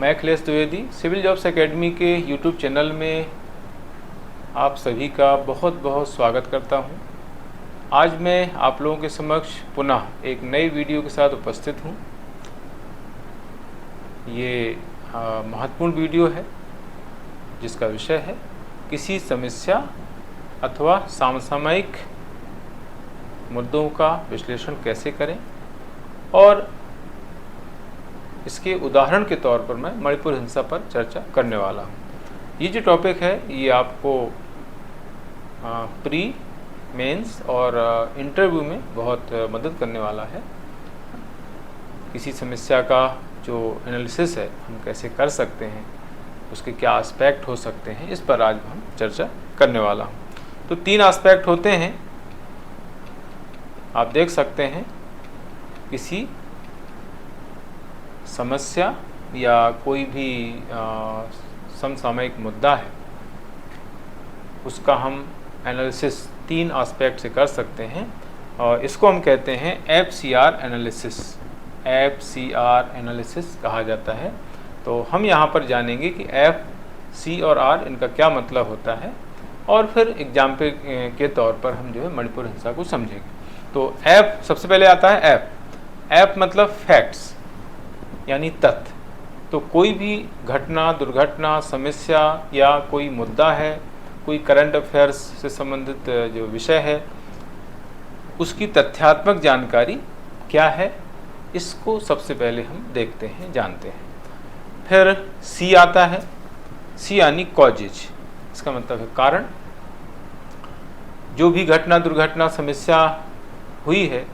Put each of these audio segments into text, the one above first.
मैं Akhilesh Dwivedi civil jobs academy के YouTube channel में आप सभी का बहुत बहुत स्वागत करता हूं। आज मैं आप लोगों के समक्ष पुनः एक नई वीडियो के साथ उपस्थित हूं। ये महत्वपूर्ण वीडियो है जिसका विषय है किसी समस्या अथवा समसामयिक मुद्दों का विश्लेषण कैसे करें, और इसके उदाहरण के तौर पर मैं मणिपुर हिंसा पर चर्चा करने वाला हूँ। ये जो टॉपिक है ये आपको प्री मेंस और इंटरव्यू में बहुत मदद करने वाला है। किसी समस्या का जो एनालिसिस है हम कैसे कर सकते हैं, उसके क्या एस्पेक्ट हो सकते हैं, इस पर आज हम चर्चा करने वाला हूँ। तो 3 एस्पेक्ट होते हैं, आप देख सकते हैं। किसी समस्या या कोई भी समसामयिक मुद्दा है उसका हम एनालिसिस 3 एस्पेक्ट से कर सकते हैं, और इसको हम कहते हैं FCR एनालिसिस। FCR एनालिसिस कहा जाता है। तो हम यहाँ पर जानेंगे कि F, C और R इनका क्या मतलब होता है, और फिर एग्जाम्पल के तौर पर हम जो है मणिपुर हिंसा को समझेंगे। तो F सबसे पहले आता है F मतलब फैक्ट्स यानी तथ्य। तो कोई भी घटना, दुर्घटना, समस्या या कोई मुद्दा है, कोई करंट अफेयर्स से संबंधित जो विषय है, उसकी तथ्यात्मक जानकारी क्या है, इसको सबसे पहले हम देखते हैं, जानते हैं। फिर C आता है। C यानी कॉजेज, इसका मतलब है कारण। जो भी घटना, दुर्घटना, समस्या हुई है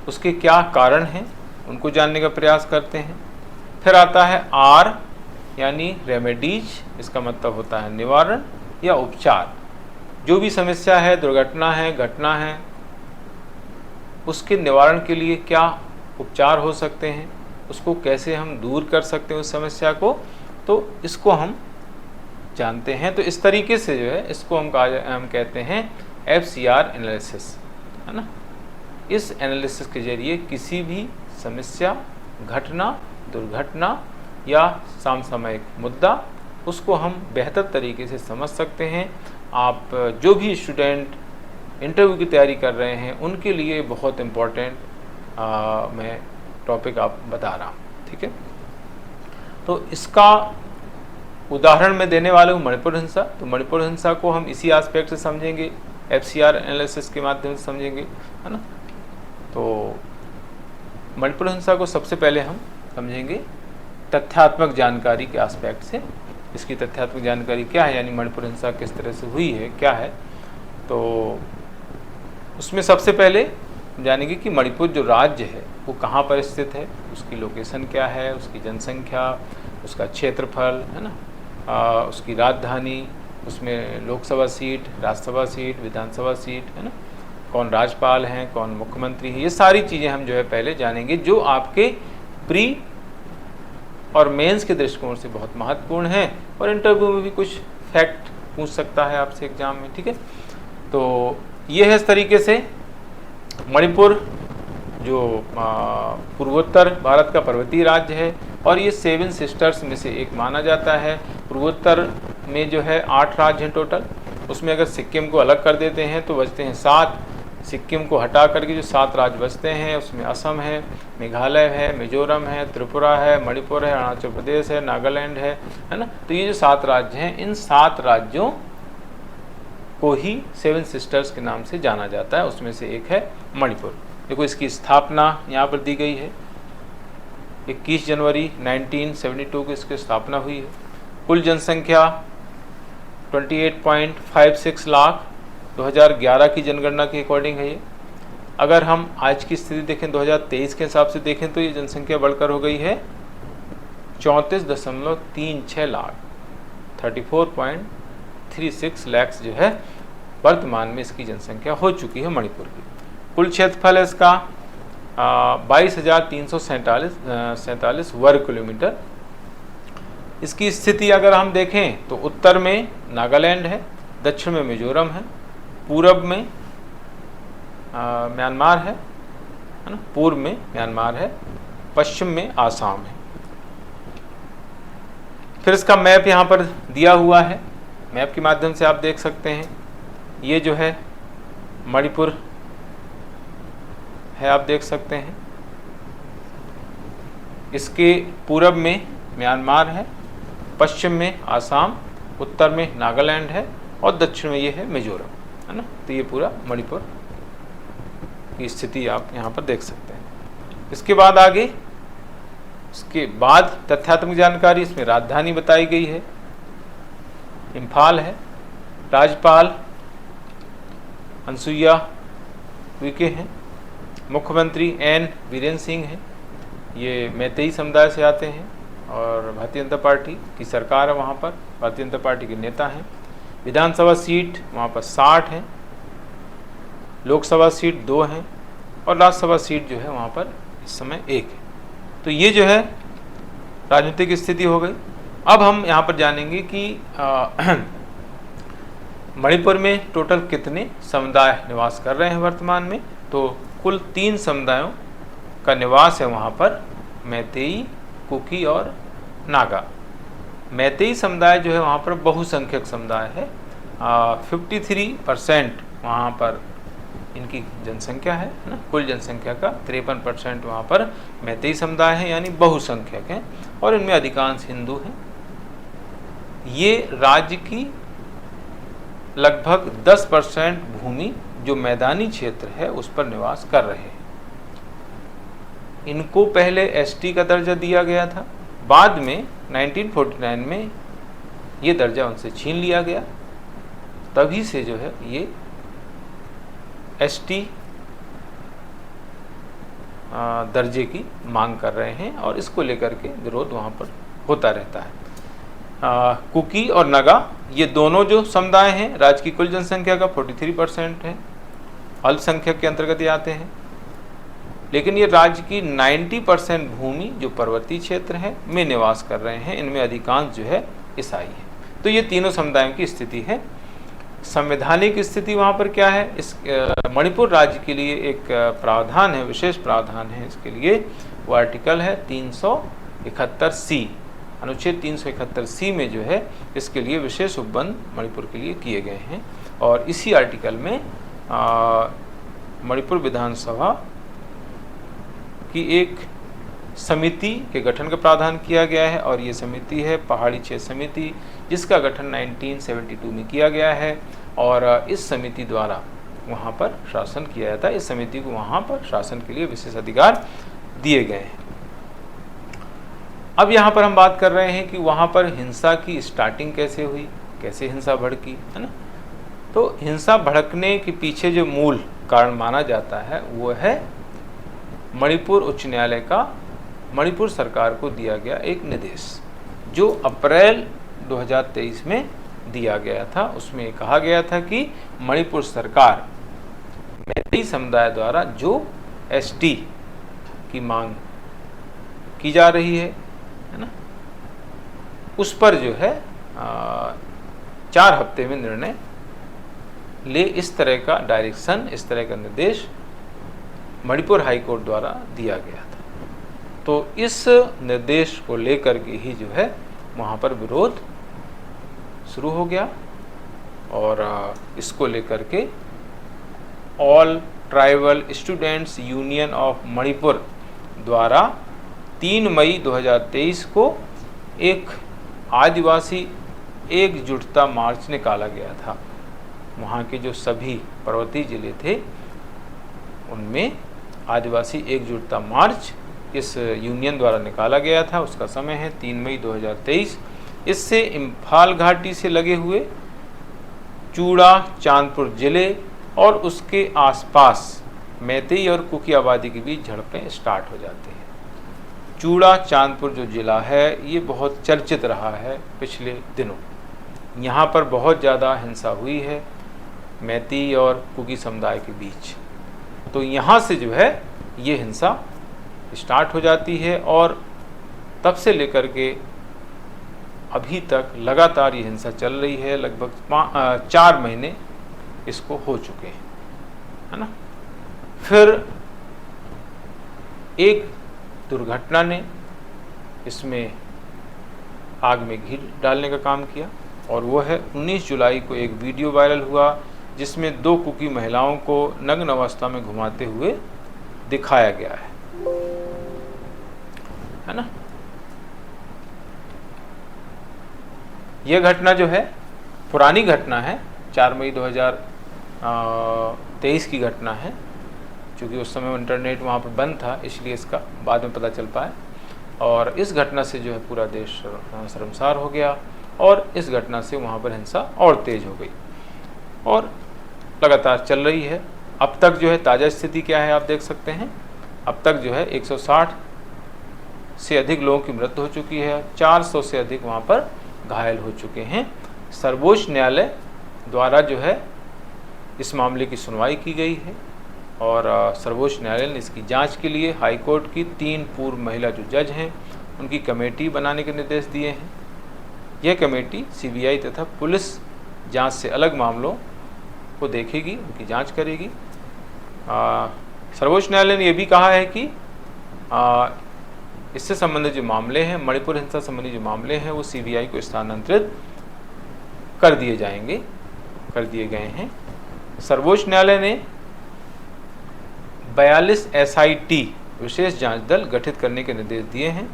उसके क्या कारण हैं, उनको जानने का प्रयास करते हैं। फिर आता है R यानी रेमेडीज, इसका मतलब होता है निवारण या उपचार। जो भी समस्या है, दुर्घटना है, घटना है, उसके निवारण के लिए क्या उपचार हो सकते हैं, उसको कैसे हम दूर कर सकते हैं उस समस्या को, तो इसको हम जानते हैं। तो इस तरीके से जो है इसको हम कहते हैं FCR एनालिसिस, है ना। इस एनालिसिस के जरिए किसी भी समस्या, घटना, दुर्घटना या समसामयिक मुद्दा, उसको हम बेहतर तरीके से समझ सकते हैं। आप जो भी स्टूडेंट इंटरव्यू की तैयारी कर रहे हैं उनके लिए बहुत इम्पोर्टेंट मैं टॉपिक आप बता रहा हूँ, ठीक है। तो इसका उदाहरण मैं देने वाला हूँ मणिपुर हिंसा। तो मणिपुर हिंसा को हम इसी एस्पेक्ट से समझेंगे, FCR एनालिसिस के माध्यम से समझेंगे, है ना। तो मणिपुर हिंसा को सबसे पहले हम समझेंगे तथ्यात्मक जानकारी के एस्पेक्ट से। इसकी तथ्यात्मक जानकारी क्या है, यानी मणिपुर हिंसा किस तरह से हुई है, क्या है। तो उसमें सबसे पहले जानेंगे कि मणिपुर जो राज्य है वो कहाँ पर स्थित है, उसकी लोकेशन क्या है, उसकी जनसंख्या, उसका क्षेत्रफल, है ना, उसकी राजधानी, उसमें लोकसभा सीट, राज्यसभा सीट, विधानसभा सीट, है ना, कौन राज्यपाल हैं, कौन मुख्यमंत्री हैं, ये सारी चीज़ें हम जो है पहले जानेंगे, जो आपके प्री और मेंस के दृष्टिकोण से बहुत महत्वपूर्ण है, और इंटरव्यू में भी कुछ फैक्ट पूछ सकता है आपसे एग्जाम में, ठीक है। तो ये है इस तरीके से मणिपुर जो पूर्वोत्तर भारत का पर्वतीय राज्य है, और ये 7 सिस्टर्स में से एक माना जाता है। पूर्वोत्तर में जो है 8 राज्य हैं टोटल। उसमें अगर सिक्किम को अलग कर देते हैं तो बचते हैं 7। सिक्किम को हटा करके जो 7 राज्य बचते हैं उसमें असम है, मेघालय है, मिजोरम है, त्रिपुरा है, मणिपुर है, अरुणाचल प्रदेश है, नागालैंड है ना। तो ये जो 7 राज्य हैं, इन 7 राज्यों को ही 7 सिस्टर्स के नाम से जाना जाता है। उसमें से एक है मणिपुर। देखो इसकी स्थापना यहाँ पर दी गई है, 21 जनवरी 1972 को इसकी स्थापना हुई है। कुल जनसंख्या 28.56 लाख 2011 की जनगणना के अकॉर्डिंग है ये। अगर हम आज की स्थिति देखें 2023 के हिसाब से देखें तो ये जनसंख्या बढ़कर हो गई है 34.36 लाख, 34.36 लाख जो है वर्तमान में इसकी जनसंख्या हो चुकी है मणिपुर की। कुल क्षेत्रफल है इसका 22,347 वर्ग किलोमीटर। इसकी स्थिति अगर हम देखें तो उत्तर में नागालैंड है, दक्षिण में मिजोरम है, पूरब में म्यांमार है ना, पूर्व में म्यांमार है, पश्चिम में आसाम है। फिर इसका मैप यहाँ पर दिया हुआ है, मैप के माध्यम से आप देख सकते हैं। ये जो है मणिपुर है, आप देख सकते हैं। इसके पूरब में म्यांमार है, पश्चिम में आसाम, उत्तर में नागालैंड है और दक्षिण में ये है मिजोरम, है ना। तो ये पूरा मणिपुर की स्थिति आप यहाँ पर देख सकते हैं। इसके बाद आगे, इसके बाद तथ्यात्मक जानकारी, इसमें राजधानी बताई गई है, इम्फाल है, राज्यपाल अनसुईया उइके हैं, मुख्यमंत्री एन बीरेन सिंह हैं, ये मैतेई समुदाय से आते हैं और भारतीय जनता पार्टी की सरकार है वहाँ पर, भारतीय जनता पार्टी के नेता हैं। विधानसभा सीट वहाँ पर 60 हैं, लोकसभा सीट 2 हैं और राज्यसभा सीट जो है वहाँ पर इस समय 1 है। तो ये जो है राजनीतिक स्थिति हो गई। अब हम यहाँ पर जानेंगे कि मणिपुर में टोटल कितने समुदाय निवास कर रहे हैं वर्तमान में। तो कुल 3 समुदायों का निवास है वहाँ पर, मैतेई, कुकी और नागा। मैतेई समुदाय जो है वहाँ पर बहुसंख्यक समुदाय है, 53% वहाँ पर इनकी जनसंख्या है ना। कुल जनसंख्या का 53% वहाँ पर मैतेई समुदाय है, यानी बहुसंख्यक हैं और इनमें अधिकांश हिंदू हैं। ये राज्य की लगभग 10% भूमि जो मैदानी क्षेत्र है उस पर निवास कर रहे हैं। इनको पहले एसटी का दर्जा दिया गया था, बाद में 1949 में ये दर्जा उनसे छीन लिया गया। तभी से जो है ये एसटी दर्जे की मांग कर रहे हैं और इसको लेकर के विरोध वहाँ पर होता रहता है। कुकी और नगा ये दोनों जो समुदाय हैं राज्य की कुल जनसंख्या का 43% है, अल्पसंख्यक के अंतर्गत ये आते हैं। लेकिन ये राज्य की 90% भूमि जो पर्वतीय क्षेत्र है में निवास कर रहे हैं, इनमें अधिकांश जो है ईसाई है। तो ये तीनों समुदायों की स्थिति है। संवैधानिक स्थिति वहाँ पर क्या है, इस मणिपुर राज्य के लिए एक प्रावधान है, विशेष प्रावधान है इसके लिए। वो आर्टिकल है 371C, अनुच्छेद 371C में जो है इसके लिए विशेष उपबंध मणिपुर के लिए किए गए हैं। और इसी आर्टिकल में मणिपुर विधानसभा की एक समिति के गठन का प्रावधान किया गया है और ये समिति है पहाड़ी क्षेत्र समिति, जिसका गठन 1972 में किया गया है और इस समिति द्वारा वहाँ पर शासन किया जाता है। इस समिति को वहाँ पर शासन के लिए विशेष अधिकार दिए गए हैं। अब यहाँ पर हम बात कर रहे हैं कि वहाँ पर हिंसा की स्टार्टिंग कैसे हुई, कैसे हिंसा भड़की, है ना। तो हिंसा भड़कने के पीछे जो मूल कारण माना जाता है वो है मणिपुर उच्च न्यायालय का मणिपुर सरकार को दिया गया एक निर्देश, जो अप्रैल 2023 में दिया गया था। उसमें कहा गया था कि मणिपुर सरकार मैतेई समुदाय द्वारा जो एसटी की मांग की जा रही है ना, उस पर जो है 4 हफ्ते में निर्णय ले, इस तरह का डायरेक्शन, इस तरह का निर्देश मणिपुर हाई कोर्ट द्वारा दिया गया था। तो इस निर्देश को लेकर के ही जो है वहाँ पर विरोध शुरू हो गया और इसको लेकर के all tribal students union of Manipur द्वारा 3 मई 2023 को एक आदिवासी एकजुटता मार्च निकाला गया था। वहाँ के जो सभी पर्वतीय जिले थे उनमें आदिवासी एकजुटता मार्च इस यूनियन द्वारा निकाला गया था। उसका समय है 3 मई 2023। इससे इम्फाल घाटी से लगे हुए चूड़ा चांदपुर जिले और उसके आसपास मैतेई और कुकी आबादी के बीच झड़पें स्टार्ट हो जाती हैं। चूड़ा चांदपुर जो जिला है ये बहुत चर्चित रहा है पिछले दिनों। यहाँ पर बहुत ज़्यादा हिंसा हुई है मैतेई और कुकी समुदाय के बीच। तो यहाँ से जो है ये हिंसा स्टार्ट हो जाती है और तब से लेकर के अभी तक लगातार ये हिंसा चल रही है। लगभग 4 महीने इसको हो चुके हैं, है ना। फिर एक दुर्घटना ने इसमें आग में घी डालने का काम किया। और वो है 19 जुलाई को एक वीडियो वायरल हुआ जिसमें 2 कुकी महिलाओं को नग्न अवस्था में घुमाते हुए दिखाया गया है ना। यह घटना जो है पुरानी घटना है, 4 मई 2023 की घटना है। चूँकि उस समय इंटरनेट वहाँ पर बंद था इसलिए इसका बाद में पता चल पाया। और इस घटना से जो है पूरा देश शर्मसार हो गया और इस घटना से वहाँ पर हिंसा और तेज हो गई और लगातार चल रही है। अब तक जो है ताज़ा स्थिति क्या है आप देख सकते हैं। अब तक जो है 160 से अधिक लोगों की मृत्यु हो चुकी है, 400 से अधिक वहाँ पर घायल हो चुके हैं। सर्वोच्च न्यायालय द्वारा जो है इस मामले की सुनवाई की गई है और सर्वोच्च न्यायालय ने इसकी जांच के लिए हाई कोर्ट की 3 पूर्व महिला जो जज हैं उनकी कमेटी बनाने के निर्देश दिए हैं। यह कमेटी सीबीआई तथा पुलिस जांच से अलग मामलों को देखेगी, उनकी जांच करेगी। सर्वोच्च न्यायालय ने यह भी कहा है कि इससे संबंधित जो मामले हैं, मणिपुर हिंसा संबंधी जो मामले हैं वो सीबीआई को स्थानांतरित कर दिए गए हैं। सर्वोच्च न्यायालय ने 42 SIT विशेष जांच दल गठित करने के निर्देश दिए हैं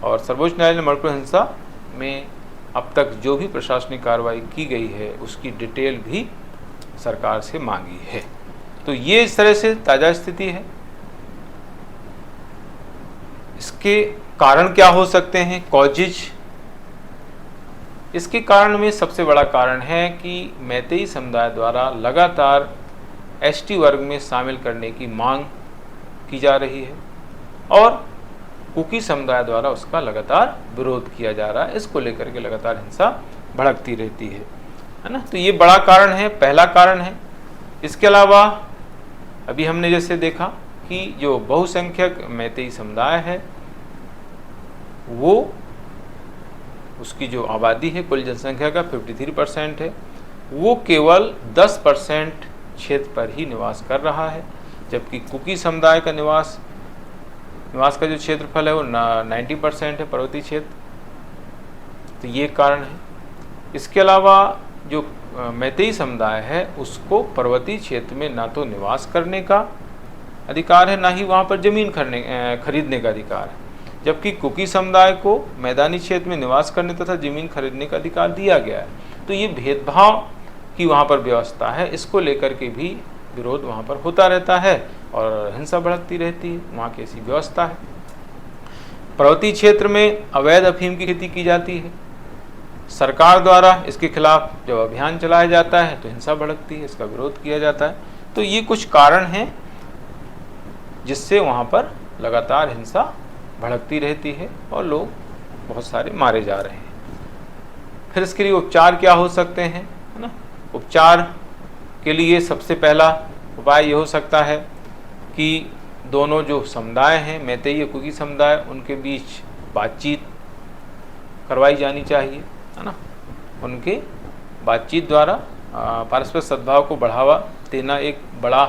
और सर्वोच्च न्यायालय ने मणिपुर हिंसा में अब तक जो भी प्रशासनिक कार्रवाई की गई है उसकी डिटेल भी सरकार से मांगी है। तो ये इस तरह से ताज़ा स्थिति है। इसके कारण क्या हो सकते हैं, कॉजेज? इसके कारण में सबसे बड़ा कारण है कि मैतेई समुदाय द्वारा लगातार ST वर्ग में शामिल करने की मांग की जा रही है और कुकी समुदाय द्वारा उसका लगातार विरोध किया जा रहा है। इसको लेकर के लगातार हिंसा भड़कती रहती है ना। तो ये बड़ा कारण है, पहला कारण है। इसके अलावा अभी हमने जैसे देखा कि जो बहुसंख्यक मैतेई समुदाय है वो उसकी जो आबादी है कुल जनसंख्या का 53% है, वो केवल 10% क्षेत्र पर ही निवास कर रहा है, जबकि कुकी समुदाय का निवास का जो क्षेत्रफल है वो 90% है, पर्वतीय क्षेत्र। तो ये कारण है। इसके अलावा जो मैतेई समुदाय है उसको पर्वतीय क्षेत्र में ना तो निवास करने का अधिकार है, ना ही वहाँ पर ज़मीन खरीदने का अधिकार है, जबकि कुकी समुदाय को मैदानी क्षेत्र में निवास करने तथा ज़मीन खरीदने का अधिकार दिया गया है। तो ये भेदभाव की वहाँ पर व्यवस्था है, इसको लेकर के भी विरोध वहाँ पर होता रहता है और हिंसा भड़कती रहती है। वहाँ की ऐसी व्यवस्था है। पर्वतीय क्षेत्र में अवैध अफीम की खेती की जाती है, सरकार द्वारा इसके खिलाफ जब अभियान चलाया जाता है तो हिंसा भड़कती है, इसका विरोध किया जाता है। तो ये कुछ कारण हैं जिससे वहाँ पर लगातार हिंसा भड़कती रहती है और लोग बहुत सारे मारे जा रहे हैं। फिर इसके लिए उपचार क्या हो सकते हैं, है ना। उपचार के लिए सबसे पहला उपाय ये हो सकता है कि दोनों जो समुदाय हैं, मैतेई या कुकी समुदाय, उनके बीच बातचीत करवाई जानी चाहिए, है ना। उनके बातचीत द्वारा पारस्परिक सद्भाव को बढ़ावा देना एक बड़ा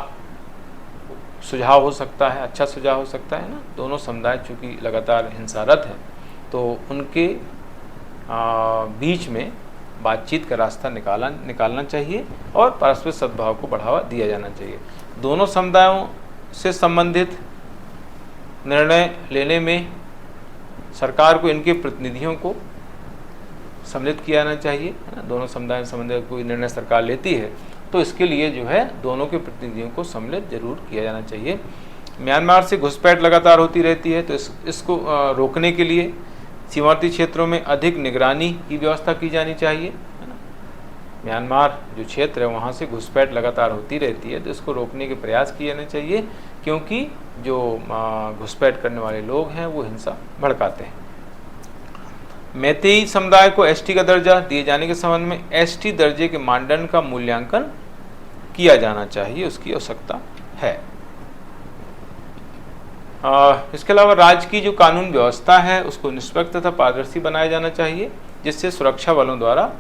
सुझाव हो सकता है, अच्छा सुझाव हो सकता है ना। दोनों समुदाय चूँकि लगातार हिंसारत हैं तो उनके बीच में बातचीत का रास्ता निकालना चाहिए और पारस्परिक सद्भाव को बढ़ावा दिया जाना चाहिए। दोनों समुदायों से संबंधित निर्णय लेने में सरकार को इनके प्रतिनिधियों को सम्मिलित किया जाना चाहिए, है ना। दोनों समुदाय से संबंधित कोई निर्णय सरकार लेती है तो इसके लिए जो है दोनों के प्रतिनिधियों को सम्मिलित जरूर किया जाना चाहिए। म्यांमार से घुसपैठ लगातार होती रहती है तो इसको रोकने के लिए सीमावर्ती क्षेत्रों में अधिक निगरानी की व्यवस्था की जानी चाहिए, है ना। म्यांमार जो क्षेत्र है वहाँ से घुसपैठ लगातार होती रहती है तो इसको रोकने के प्रयास किए जाने चाहिए, क्योंकि जो घुसपैठ करने वाले लोग हैं वो हिंसा भड़काते हैं। मैतेई समुदाय को ST का दर्जा दिए जाने के संबंध में ST दर्जे के मानदंड का मूल्यांकन किया जाना चाहिए, उसकी आवश्यकता है। इसके अलावा राज्य की जो कानून व्यवस्था है उसको निष्पक्ष तथा पारदर्शी बनाया जाना चाहिए, जिससे सुरक्षा बलों द्वारा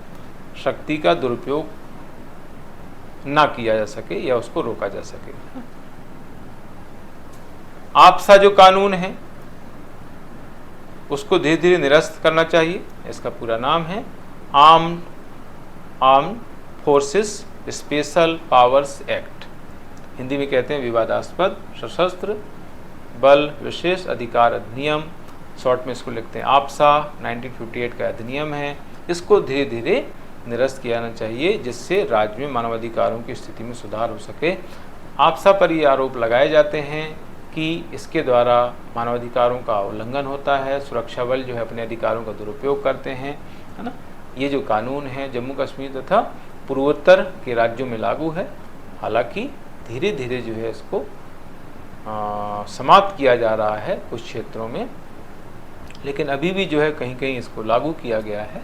शक्ति का दुरुपयोग ना किया जा सके या उसको रोका जा सके। आपसा जो कानून है उसको धीरे धीरे निरस्त करना चाहिए। इसका पूरा नाम है armed forces special powers act, Hindi में कहते हैं विवादास्पद सशस्त्र बल विशेष अधिकार अधिनियम, शॉर्ट में इसको लिखते हैं आपसा। 1958 का अधिनियम है। इसको धीरे धीरे निरस्त किया जाना चाहिए जिससे राज्य में मानवाधिकारों की स्थिति में सुधार हो सके। आपसा पर ये आरोप लगाए जाते हैं कि इसके द्वारा मानवाधिकारों का उल्लंघन होता है, सुरक्षा बल जो है अपने अधिकारों का दुरुपयोग करते हैं, है ना। ये जो कानून है जम्मू कश्मीर तथा पूर्वोत्तर के राज्यों में लागू है। हालांकि धीरे धीरे जो है इसको समाप्त किया जा रहा है कुछ क्षेत्रों में, लेकिन अभी भी जो है कहीं कहीं इसको लागू किया गया है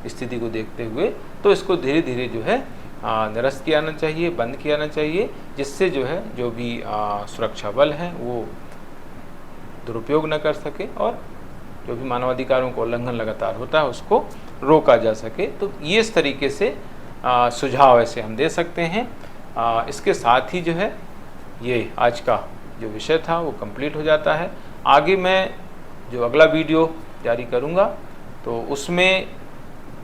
स्थिति को देखते हुए। तो इसको धीरे धीरे जो है निरस्त किया जाना चाहिए, बंद किया जाना चाहिए, जिससे जो है जो भी सुरक्षा बल हैं वो दुरुपयोग न कर सके और जो भी मानवाधिकारों का उल्लंघन लगातार होता है उसको रोका जा सके। तो ये इस तरीके से सुझाव ऐसे हम दे सकते हैं। इसके साथ ही जो है ये आज का जो विषय था वो कंप्लीट हो जाता है। आगे मैं जो अगला वीडियो जारी करूँगा तो उसमें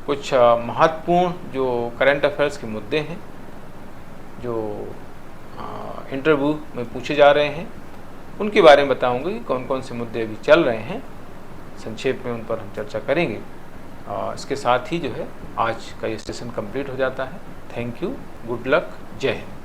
कुछ महत्वपूर्ण जो करंट अफेयर्स के मुद्दे हैं जो इंटरव्यू में पूछे जा रहे हैं उनके बारे में बताऊंगा कि कौन कौन से मुद्दे अभी चल रहे हैं। संक्षेप में उन पर हम चर्चा करेंगे। इसके साथ ही जो है आज का ये सेशन कंप्लीट हो जाता है। थैंक यू, गुड लक, जय हिंद।